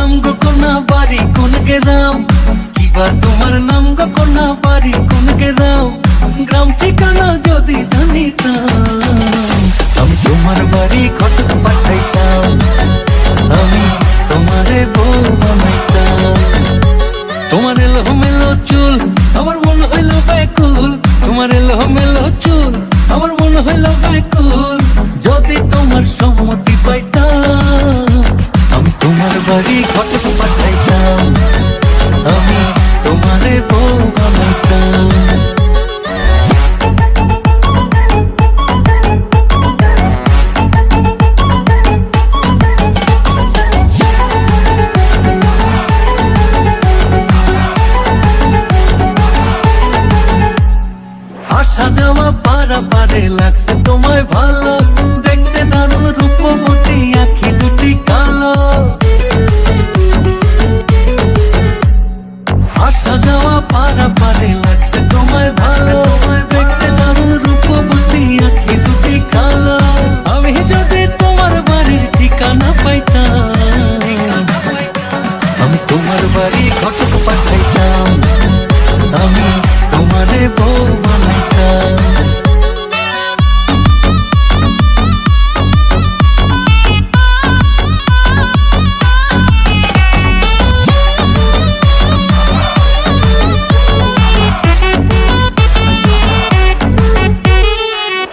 নাম গো কোনা বাড়ি কোন গ্রাম, কিবা তোমার নাম গো কোনা বাড়ি কোন গ্রাম, গ্রাম ঠিকানা যদি জানিতাম আমি তোমার বাড়ি ঘটক পাঠাইতাম, আমি তোমারে বউ বানাইতাম। তোমার এলো মেলো চুল আমার মন হইল ব্যাকুল, তোমার এলো মেলো চুল আমার মন হইল ব্যাকুল, যদি তোমার সম্মতি পাইতাম আমি তোমার বাড়ি ঘটক পাঠাইতাম, আমি তোমারে বউ বানাইতাম। আসা যাওয়া পারা পারে লাগছে তোমায় ভালো, দেখতে দারুণ রূপবতী আঁখি দুটি কালো। আসা যাওয়া পারা পারে লাগছে তোমায় ভালো, দেখতে দারুণ রূপবতী আঁখি দুটি কালো। আমি যদি তোমার বাড়ির ঠিকানা পাইতাম আমি তোমার বাড়ি ঘটক পাঠাইতাম, আমি তোমারে বউ বানাইতাম।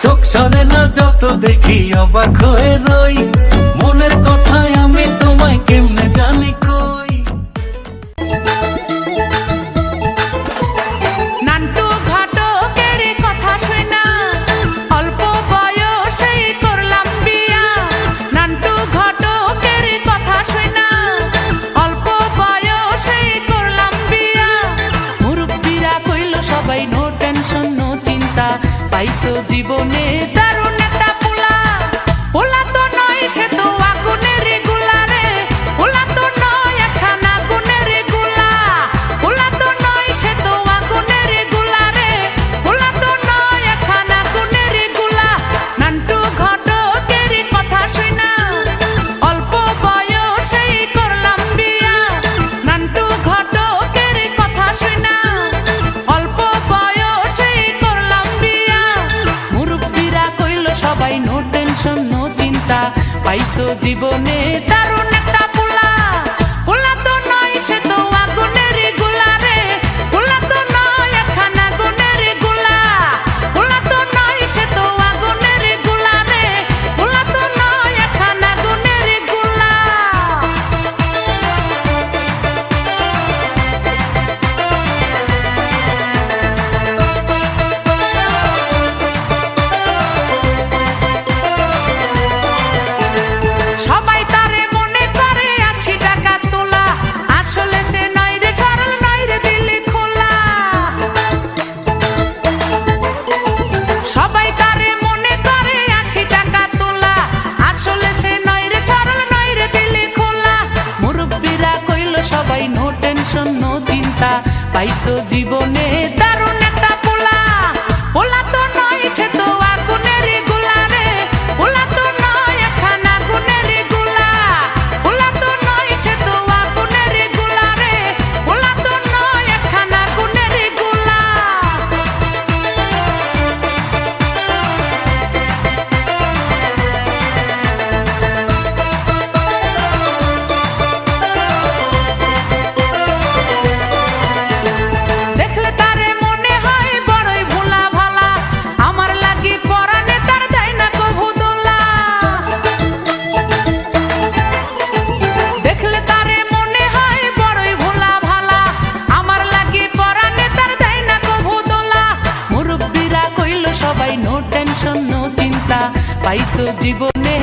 চোখ সরে না যত দেখি অবাক হয়ে রই, মনের কথায় আমি তোমায় কেমনে জানি কই। পাইছো জীবনে দারুণ একটা পোলা, পোলা তো নয় সে তো আগুনের গোলা রে, পোলা তো নয় একখানা আগুনের গোলা, পোলা তো নয় সে তো আগুনের গোলা রে, পোলা তো নয় একখানা আগুনের গোলা। নান্টু ঘটকের কথা শুনা অল্প বয়সেই করলাম বিয়া, নান্টু ঘটকের কথা শুনা অল্প বয়সেই করলাম বিয়া। মুরব্বীরা কইল সবাই নো টেনশন নো চিন্তা, পাইছো জীবনে দারুণ একটা পোলা, পোলা তো নয় সে তো আগুনের গোলা রে, পোলা তো নয় একখানা আগুনের গোলা, পোলা তো নয় সে তো আগুনের গোলা রে, পোলা তো নয় একখানা আগুনের গোলা। সবাই তারে মনে করে 80 টাকা তোলা, আসলে সে নয় রে সরল নয় রে দিলে খোলা। সবাই তারে মনে করে 80 টাকা তোলা, আসলে সে নয় রে সরল নয় রে দিলে খোলা। মুরব্বীরা কইল সবাই নো টেনশন নো চিন্তা, পাইছো জীবনে দারুণ একটা পোলা, পোলা তো নয় সে তো আগুনের গোলা রে, পোলা তো নয় একখানা আগুনের গোলা, পোলা তো নয় সে তো আগুনের গোলা রে, পোলা তো নয় একখানা আগুনের গোলা। দেখলে তারে মনে হয় বড়ই ভোলা ভালা, আমার লাগি পরানে তার যায় না কভু দোলা। দেখলে তারে মনে হয় বড়ই ভোলা ভালা, আমার লাগি পরানে তার যায় না কভু দোলা। মুরব্বীরা কইল সবাই নো টেনশন নো চিন্তা, পাইছো জীবনে